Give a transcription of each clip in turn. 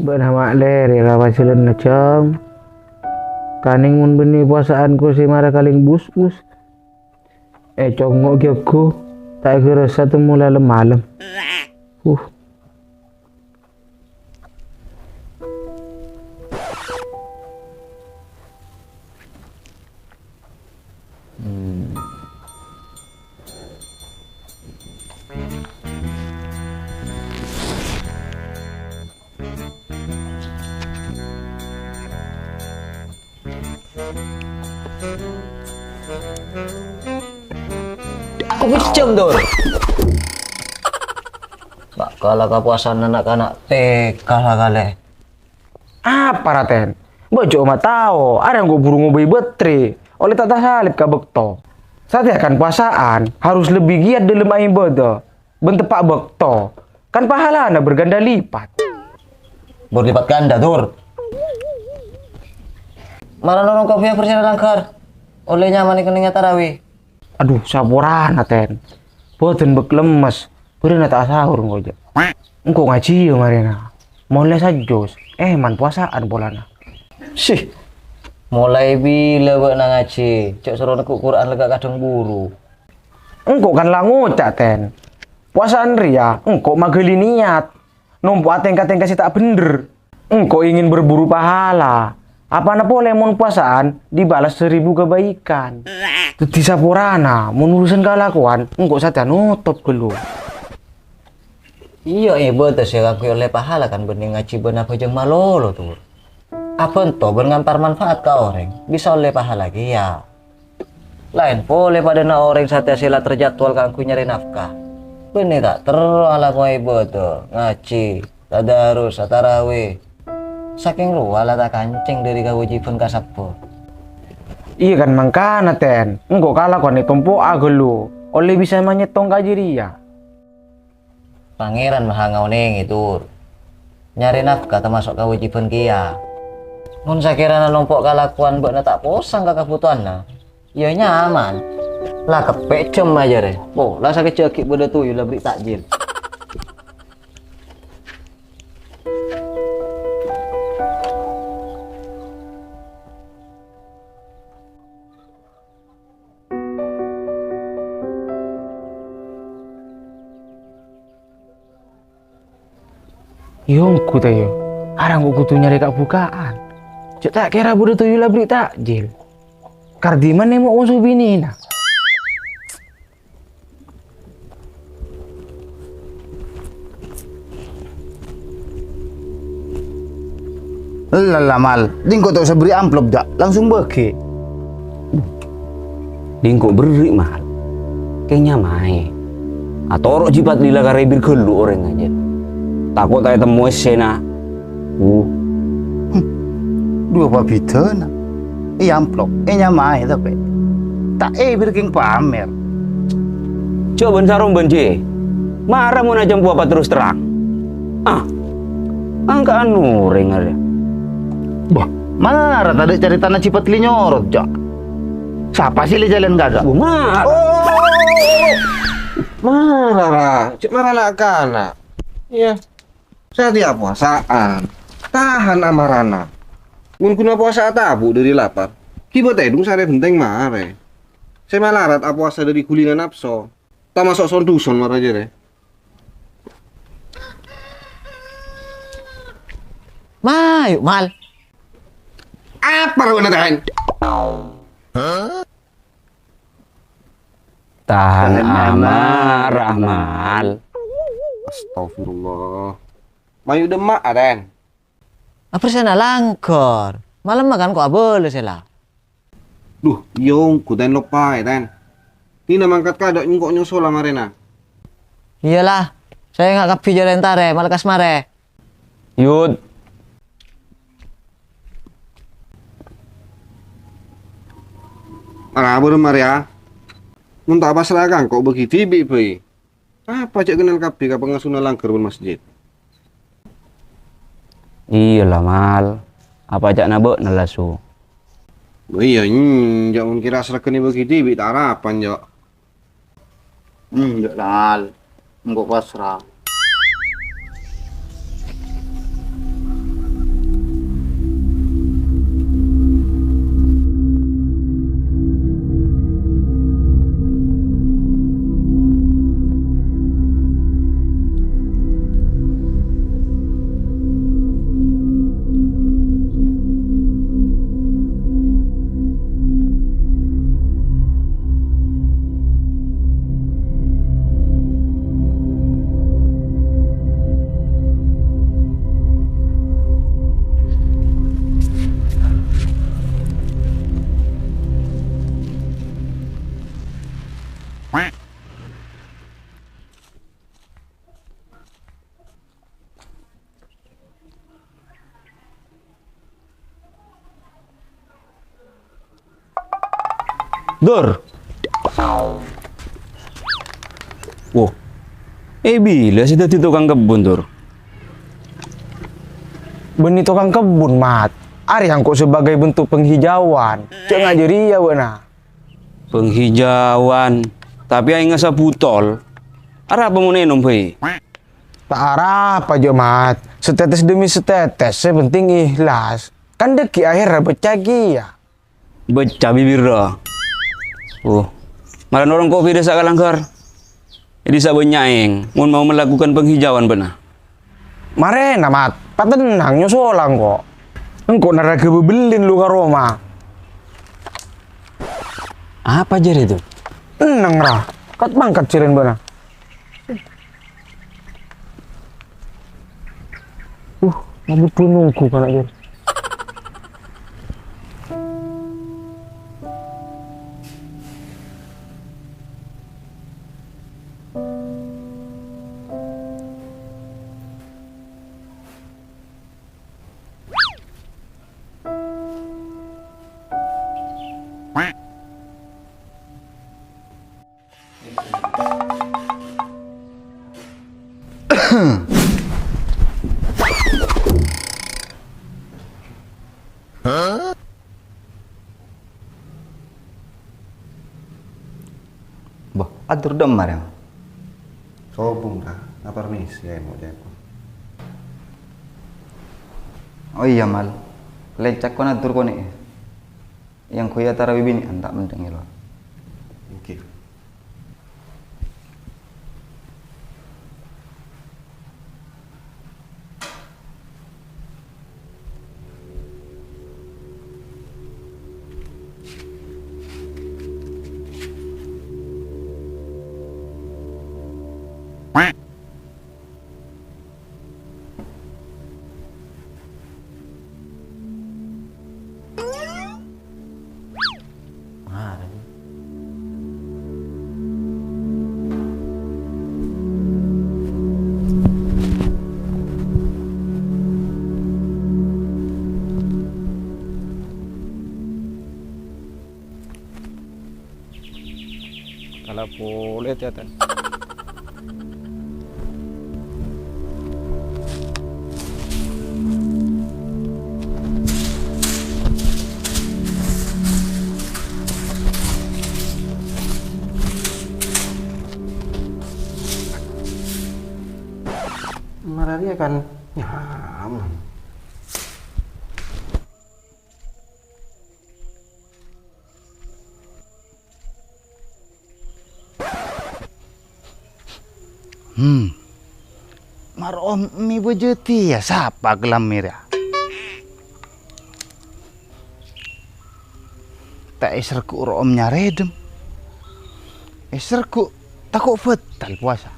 Bernama leri rawa silen cem kaning mun beni puasaanku si mara kaling bus congok gyaku tak kira satu mulai malam Aku bicem tuh. Gak kalah kepuasan anak-anak TK lah kali. apa raten bojo mah tau ada yang gue buru ngobai betri oleh tata salib ka bekto saat akan puasaan harus lebih giat dalam ibadah bentepak bekto kan pahalana berganda lipat Berlipat ganda tur. Mana nolong kopi yang bersih langkar. Oleh nyaman keningnya tarawih. aduh saborana ten boten bek lemes beuna tak sahur ngoja engko ngaji yo marina mulai sajos man puasaan polana Sih. Mulai bila buat nang ngaji. Cok suruh nekuk Quran lega kadang buru. engko kan langucak ten puasaan ria engko mageli niat nompo ateng-kateng kasih tak bener engko ingin berburu pahala apa na boleh mun puasaan dibalas 1000 kebaikan di sapurana mun urusan kelakuan engko saja nutup dulu Iya betul sih aku oleh pahala kan bening ngaji benar pejeng malolo tuh. Apa ento berngampar manfaat ke orang bisa oleh pahala lagi ya. Lain boleh pada na orang saatnya sila terjadwal kan aku nyari nafkah. Benih tak terlalu mau ibu tuh ngaji tadarus tarawih. Saking ruala tak kancing dari kewajiban kasapo. iya kan mangkana ten engko kelakuan itumpo agelu oleh bisa menyetong kajiria Pangeran mahangau neng itu nyari nafkah termasuk kewajiban kia. Mun sakirana numpuk kelakuan buat tak posang ke kebutuhan na. Ya nyaman. Lah kepecem aja deh. Oh, lah sakit cekik bodoh tuh lah beri takjil. yongku tayo arang gue kutu nyari kak bukaan cek tak kira bodoh tuh lah beri takjil kardiman nih mau usul bini nah Lala mal, dingko tak usah beri amplop dak, langsung bagi. Dingko beri mahal. Kayaknya mai. Atau orang jibat lila karebir gelu orang aja. Takut saya temu sena. Dua babita na. Amplop, nyamai tapi. Tak berking pamer. Coba sarung benci. Marah mau najam apa terus terang. Angka anu ringar ya. Bah, mana ada cari tanah cipat linyorot jak. Siapa sih li jalan gagak? Marah. Marah, cik marah lah kana. Iya. Saya tiap puasaan. Tahan amarana. Mun kuna puasa tabu dari lapar. Kibat edung sare benteng mare. Saya malarat apa puasa dari kulina napso. Tak masuk sonduson marah aja deh. Yuk mal. Apa rona tahan? Tahan amarah mal. Astagfirullah. Mayu demak aden. Apa sana langkor? Malam makan kok boleh sila. Duh, yong kuten lupa aden. Ini mangkat kadok nyungkok nyusul marena. Iyalah, saya nggak kapi jalan tare, malah kasmare. Yud. Marabur Maria. Mun tak apa seragam kok begitu bi. Apa cek kenal kabeh ka pengasuna langgar masjid. Iyalah mal. Apa cak nabok nalasu? Oh iya, jangan kira serekeni begitu, bi tak harapan, Jok. Enggak lal. Enggak pasrah. Dor. Wow. Bila sih tadi tukang kebun, Dor? Beni tukang kebun, Mat. Ari yang kok sebagai bentuk penghijauan. Cek ngajari ya, Wana. Penghijauan. Tapi aing ngasa butol. Ara apa mau nenom, Pe? Tak arah apa jo, Mat. Setetes demi setetes, sepenting ikhlas. Kan deki akhirnya bercagi ya. Becah bibir dah. Malah orang kopi desa kalangkar. Jadi sabenyaing, mau melakukan penghijauan benar. Marena, Mat. Patenang nyosolang kok. Engkau naraga bebelin lu ke Roma. Apa jadi itu? Enang rah. Kat mangkat cilen benar. Ngabut punungku kan aja. Bah, atur demar ya. Sobung dah, nggak permisi ya mau jago. Oh iya mal. Lecak kau atur kau nih. Yang kuya tara bibini antak mendeng lo. Oke. Kalau boleh tiatan. Malaria kan nyaman. Marom mi bejeti ya siapa gelamir ya? Tak eserku romnya redem. Eserku takut betal puasa.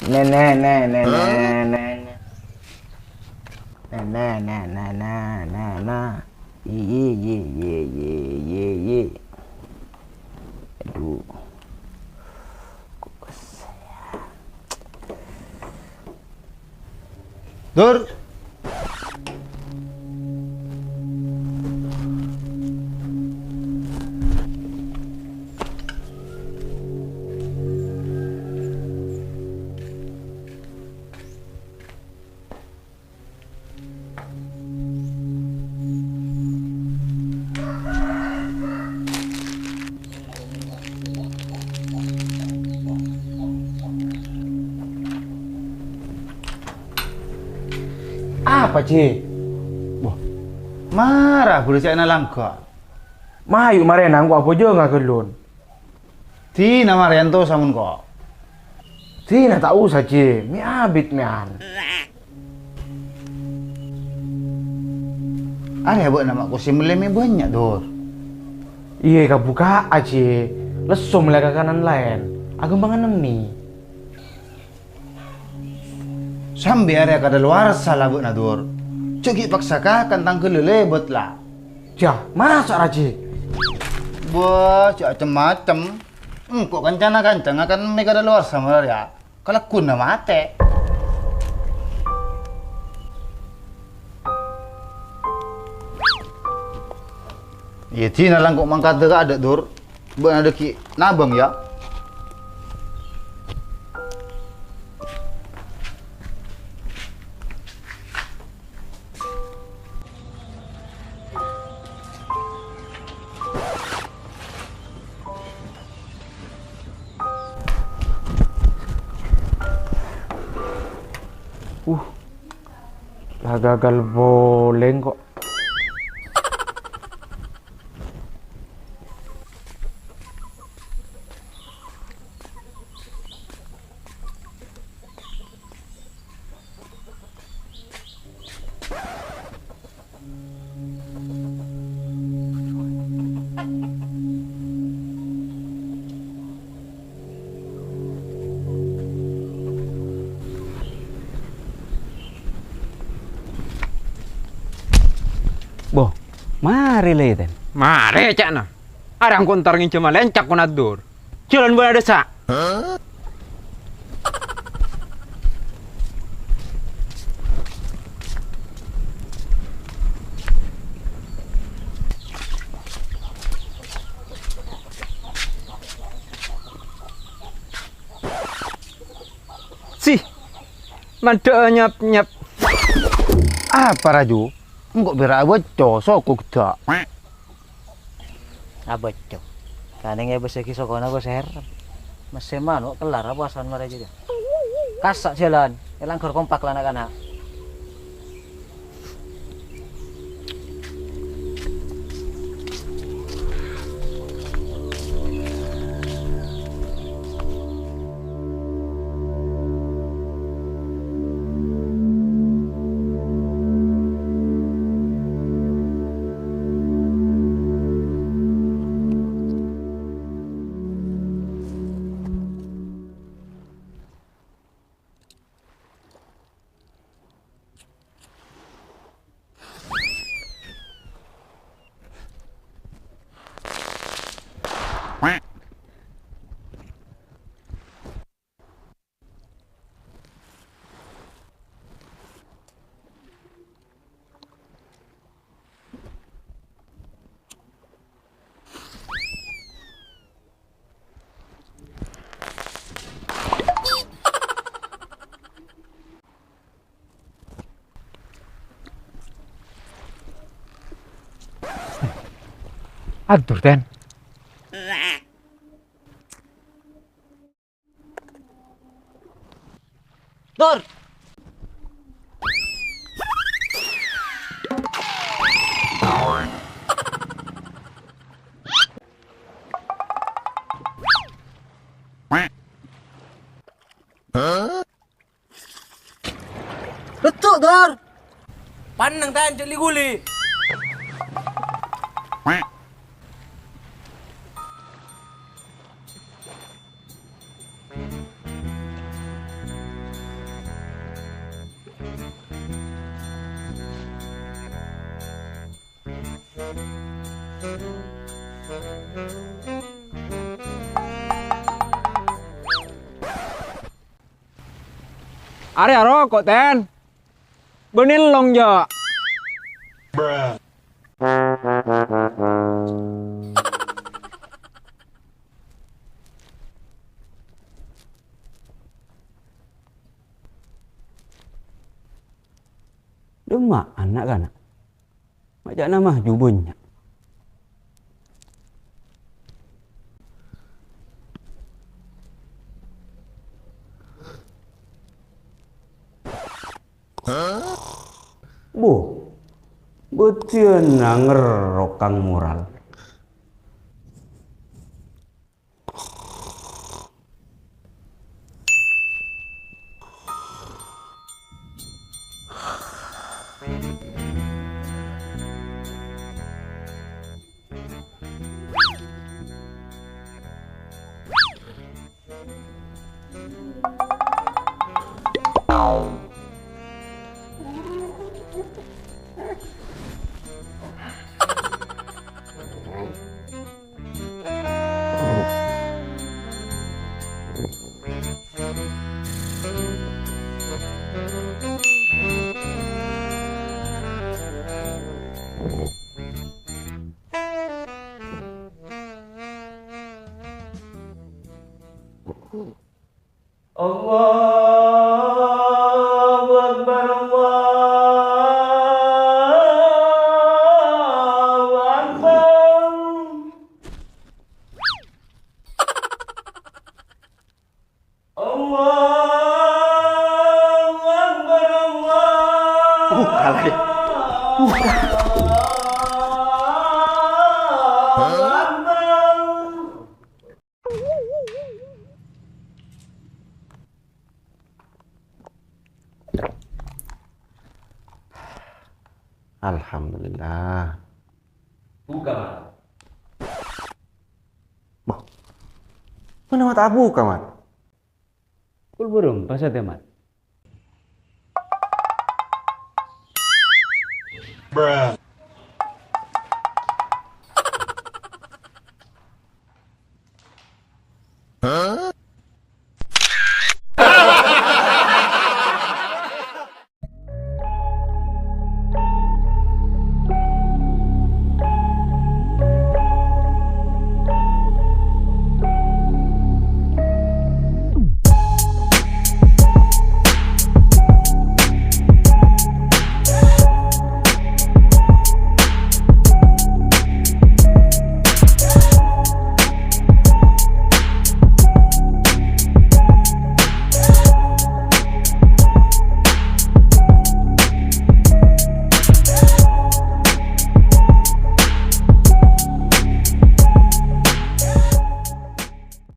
Ye. Aduh. Dur. Apa, Ci? Marah boleh cak na langka. Mayu marena aku apa jo nggak kelun. Tina Marianto samun kok. Tina tak usah, Ci. Mi abit mian. Ada buat nama kursi meleme banyak dor. Iya, buka aja. Lesu mulai ke kanan lain. Aku bangun nemi. Sambil area kada luar salah buat nador. Cuki paksakah kantang kelelebet lah. Jah, masa Raji? Wah, cak macam-macam. Kok kancana-kancang akan mereka ada luar sama ya. Kalau kuna mate. Ya, Cina lang kok mangkat ada dor. Buat ada ki nabang ya. Lah gagal boleng kok. Boh, mari leten. Mare cak na. Arang kontar ngin cuma lencak konadur. Jalan buat ada sak. Sih, mandek nyap. Apa Raju? Enggak berak bocor sokok tak. Abot cok. Kaneng ya beseki sokona go ser. Masih mano kelar apa asan mare aja. Kasak jalan, elang gor kompak lah anak-anak. Aduh, Den. Dor. Betul, Dor. Panang tahan celi guli. Are aro kok ten. Benin long jo. Demak anak kan. Macam nama jubunya. Bu, betul ngerok kang moral. Allahu Akbar, Allahu Akbar. Allahu Akbar, Allahu Akbar. Alhamdulillah. Buka, Mat. Mana mat abu kamat? Kul burung pasat ya, Mat.